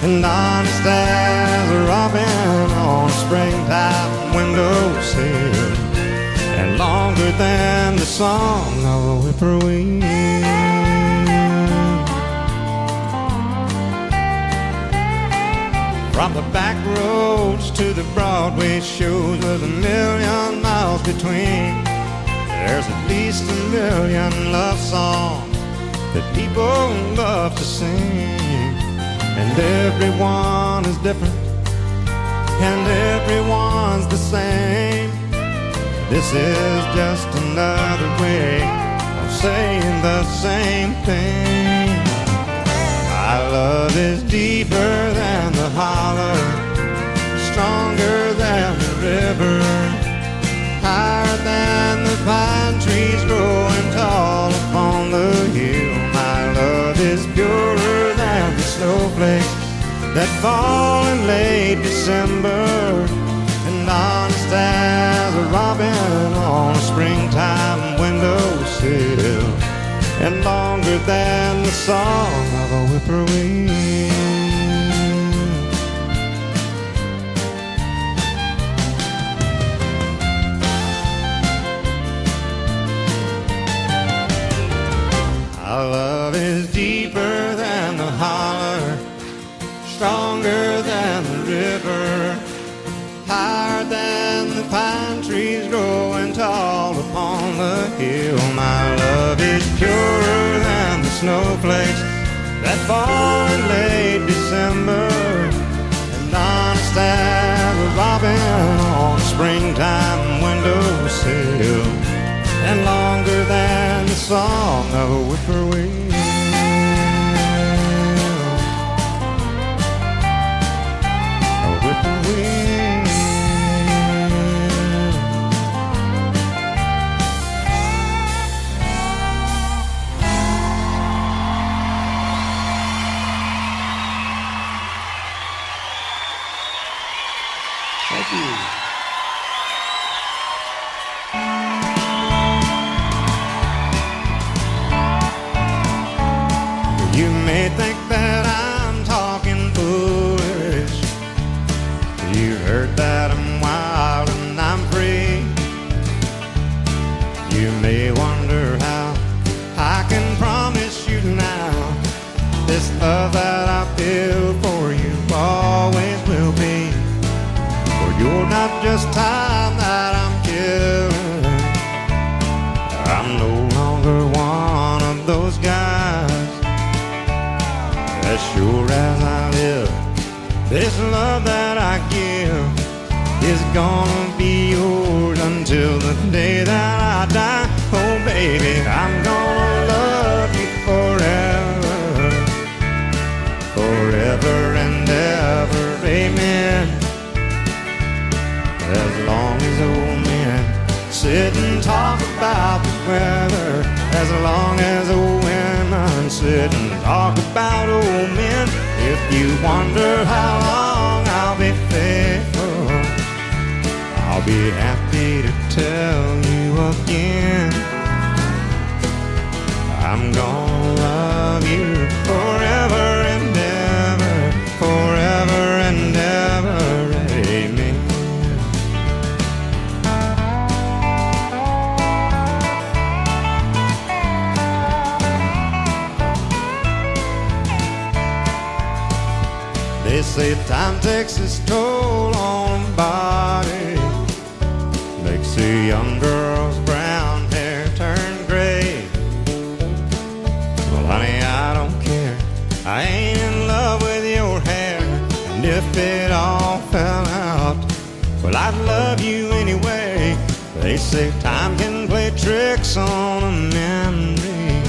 and honest as a robin on a springtime windowsill, and longer than the song of a whippoorwill. From the back roads to the Broadway shows, with 1,000,000 miles between, there's at least 1,000,000 love songs that people love to sing. and everyone is different, and everyone's the same. This is just another way of saying the same thing. My love is deeper than the holler, stronger than the river, higher than the pine trees growing tall upon the hill. My love is purer than the snowflakes that fall in late December, and honest as a robin on a springtime windowsill, and longer than the song of a whippoorwill. Our love is deeper than the holler, stronger than the river, higher than the pine trees growing tall upon the hill. My love is purer than the snowflakes that fall in late December, and honest as a robin on a springtime windowsill, and longer than the song of a whippoorwill. A whippoorwill. Thank you. You may think that I'm talking foolish. You heard that I'm wild and I'm free. You may wonder how I can promise you now this love that I feel for you always will be. For you're not just time that I'm killing. I'm no longer one of those guys. As sure as I live, this love that I give is gonna be yours until the day that I die. Oh baby, I'm gonna love you forever, forever and ever, amen. As long as old men sit and talk about the weather, as long as old women sit and talk about old men. If you wonder how long I'll be faithful, I'll be happy to tell you again. I'm gonna love you forever and ever, forever and ever, amen. They say time takes its toll on the body, makes a young girl's brown hair turn gray. Well, honey, I don't care. I ain't in love with your hair, and if it all fell out, well, I'd love you anyway. They say time can play tricks on a memory,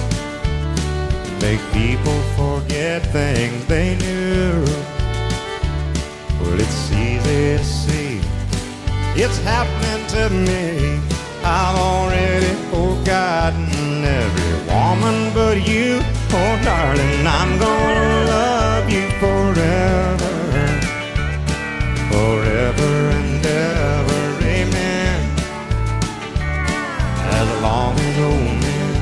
make people forget things they knew. Well, it's easy to see, it's happening to me. I've already forgotten every woman but you. Oh, darling, I'm gonna love you forever, forever and ever, amen. As long as old men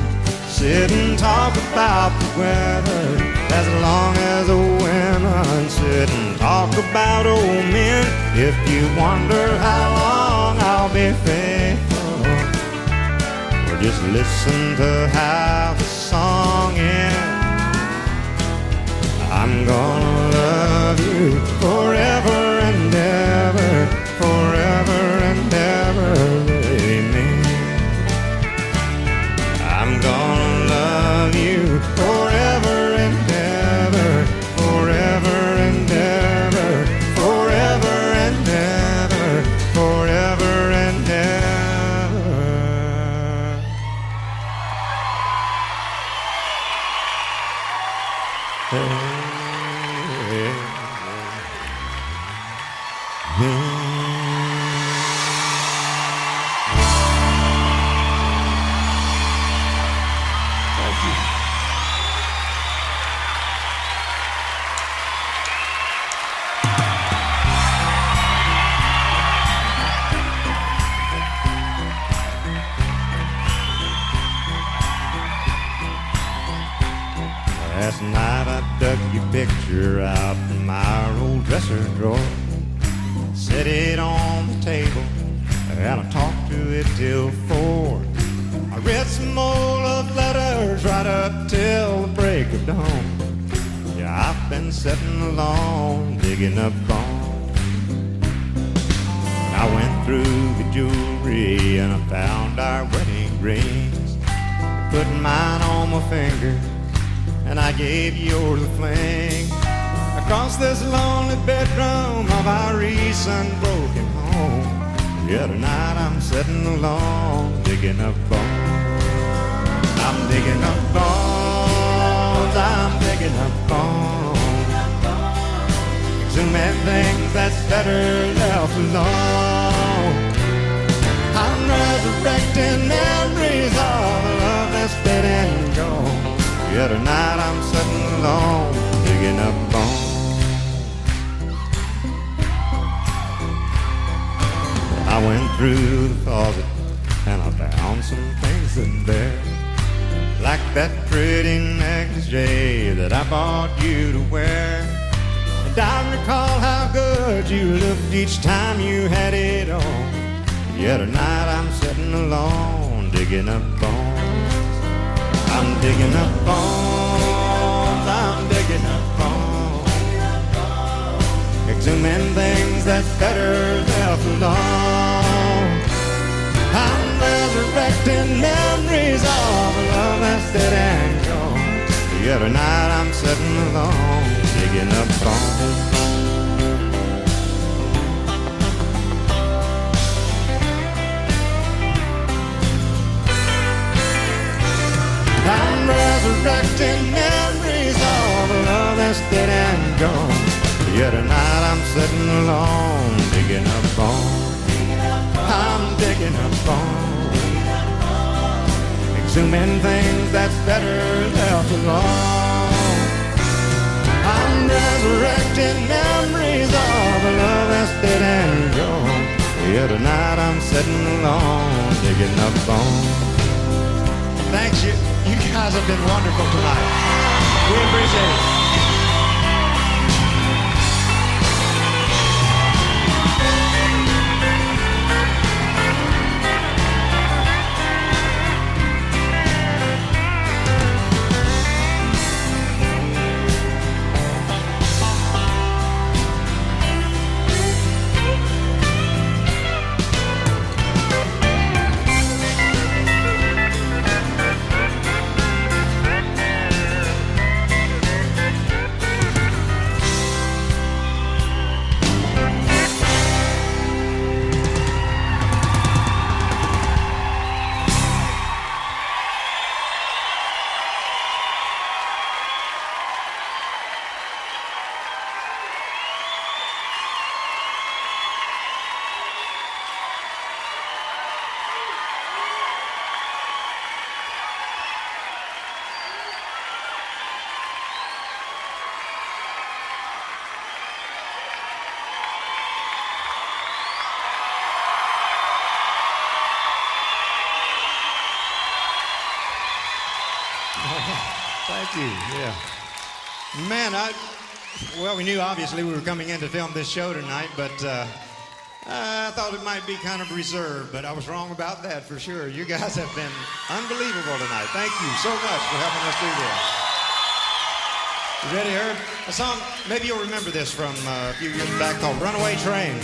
sit and talk about the weather, as long as old women sit and talk about old men. If you wonder how long I'll be faithful, well, just listen to how the song ends. I'm gonna love you forever and ever, forever and ever, amen. I'm gonna love you forever and ever, forever Last night I dug your picture out from my old dresser drawer, set it on the table, and I talked to it till 4. I read some more love letters right up till the break of dawn. Yeah, I've been sitting alone, digging up bones. I went through the jewelry and I found our wedding rings, put mine on my finger and I gave yours a fling. Across this lonely bedroom of our recent broken home, yeah, tonight I'm sitting alone, digging up bones. I'm digging up bones, I'm digging up bones, exhuming things that's better left alone. I'm resurrecting memories of the love that's dead and gone. Yeah, tonight I'm sitting alone, digging up bones. I went through the closet and I found some things in there, like that pretty negligee that I bought you to wear. And I recall how good you looked each time you had it on. Yeah, tonight I'm sitting alone, digging up bones. I'm digging up bones, I'm digging up bones, exhuming things that's better left alone. I'm resurrecting memories of a love that's dead and gone. Yeah, tonight I'm sitting alone, digging up bones. I'm resurrecting memories of a love that's dead and gone. Yeah, tonight I'm sitting alone, digging up bones. I'm digging up bones, exhuming things that's better left alone. I'm resurrecting memories of a love that's dead and gone. Yeah, tonight I'm sitting alone, digging up bones. Thanks, you guys have been wonderful tonight. We appreciate it. Thank you, yeah. Man, well, we knew obviously we were coming in to film this show tonight, but I thought it might be kind of reserved, but I was wrong about that for sure. You guys have been unbelievable tonight. Thank you so much for helping us do this. You ready, Herb? A song, maybe you'll remember this from a few years back called Runaway Train.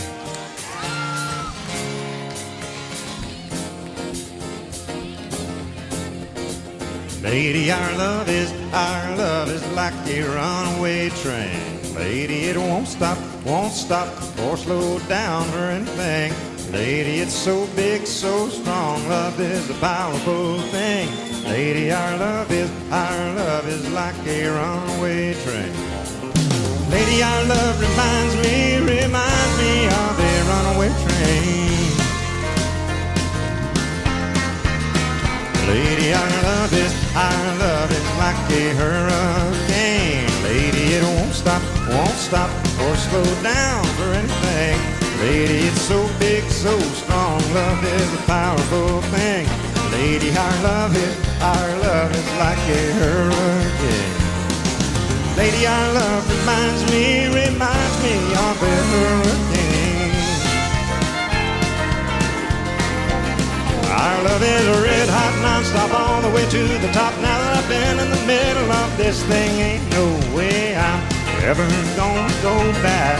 Lady, our love is like a runaway train. Lady, it won't stop or slow down for anything. Lady, it's so big, so strong. Love is a powerful thing. Lady, our love is like a runaway train. Lady, our love reminds me of a runaway train. Lady, our love is like a hurricane. Lady, it won't stop or slow down for anything. Lady, it's so big, so strong. Love is a powerful thing. Lady, our love is like a hurricane. Lady, our love reminds me of a hurricane. Our love is a red hot non-stop all the way to the top. Now that I've been in the middle of this thing, ain't no way I'm ever gonna go back.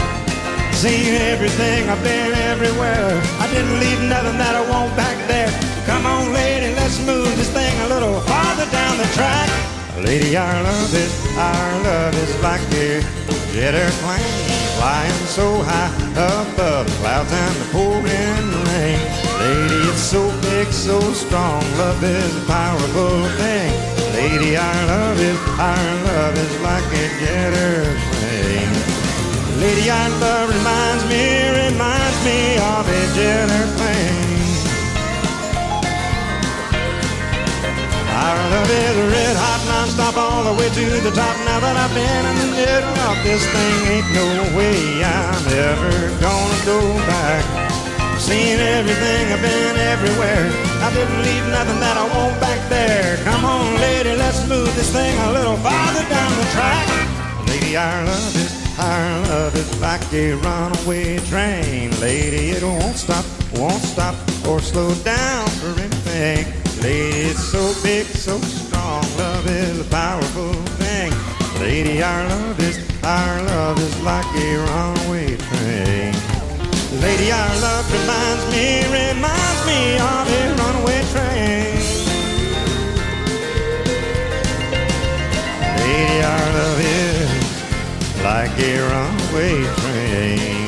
Seen everything, I've been everywhere. I didn't leave nothing that I want back there. Come on, lady, let's move this thing a little farther down the track. Lady, our love is like a jet airplane, flying so high above the clouds and the pouring rain. Lady, it's so big, so strong. Love is a powerful thing. Lady, our love is like a jet airplane. Lady, our love reminds me of a jet airplane. Our love is a red hot non-stop all the way to the top. Now that I've been in the middle of this thing, ain't no way I'm ever gonna go back. Seen everything, I've been everywhere. I didn't leave nothing that I want back there. Come on, lady, let's move this thing a little farther down the track. Lady, our love is like a runaway train. Lady, it won't stop or slow down for anything. Lady, it's so big, so strong. Love is a powerful thing. Lady, our love is like a runaway train. Lady, our love reminds me of a runaway train. Lady, our love is like a runaway train.